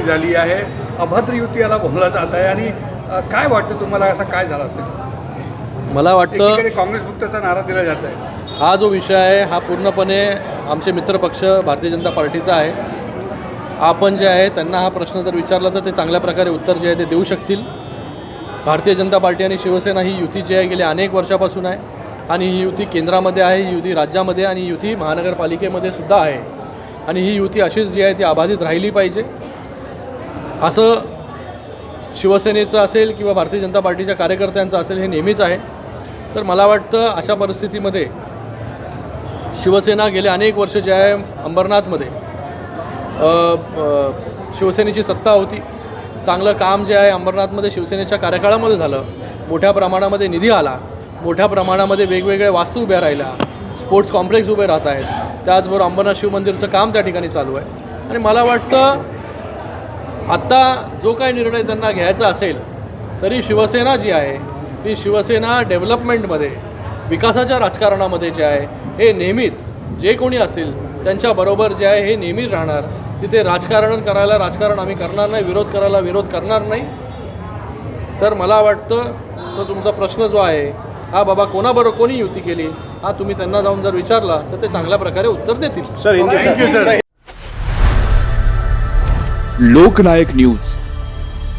झाली आहे, अभद्र युती याला बोलला जात आहे. आणि काय वाटतं तुम्हाला, असं काय झालं असेल? मला वाटतं एकीकडे काँग्रेस मुक्तचा नारा दिला जात आहे. हा जो विषय आहे हा पूर्णपणे आमचे मित्रपक्ष भारतीय जनता पार्टीचा आहे. आपण जे आहे त्यांना हा प्रश्न जर विचारला तर ते चांगल्या प्रकारे उत्तर जे आहे ते देऊ शकतील. भारतीय जनता पार्टी आणि शिवसेना ही युती जी आहे गेल्या अनेक वर्षापासून आहे आणि ही युती केंद्रामध्ये आहे, ही युती राज्यामध्ये आणि युती महानगरपालिकेमध्ये सुद्धा आहे. आणि ही युती अशीच जी आहे ती अबाधित राहिली पाहिजे असं शिवसेनेचं असेल किंवा भारतीय जनता पार्टीच्या कार्यकर्त्यांचं असेल हे नेहमीच आहे. तर मला वाटतं अशा परिस्थितीमध्ये शिवसेना गेले अनेक वर्ष जे आहे अंबरनाथमध्ये शिवसेनेची सत्ता होती. चांगलं काम जे आहे अंबरनाथमध्ये शिवसेनेच्या कार्यकाळामध्ये झालं. मोठ्या प्रमाणामध्ये निधी आला, मोठ्या प्रमाणामध्ये वेगवेगळ्या वास्तू उभ्या राहिल्या, स्पोर्ट्स कॉम्प्लेक्स उभे राहत आहेत. त्याचबरोबर अंबरनाथ शिव मंदिरचं काम त्या ठिकाणी चालू आहे. आणि मला वाटतं आत्ता जो काही निर्णय त्यांना घ्यायचा असेल तरी शिवसेना जी आहे ती शिवसेना डेव्हलपमेंटमध्ये, विकासाच्या राजकारणामध्ये जे आहे हे नेहमीच जे कोणी असेल त्यांच्याबरोबर जे आहे हे नेहमी राहणार. तिथे राजकारण करायला राजकारण आम्ही करणार नाही, विरोध करायला विरोध करणार नाही. तर मला वाटतं तो तुमचा प्रश्न जो आहे हा बाबा कोणाबरोबर कोणी युती केली हा तुम्ही त्यांना जाऊन जर विचारला तर ते चांगल्या प्रकारे उत्तर देतील. Thank you sir. लोकनायक न्यूज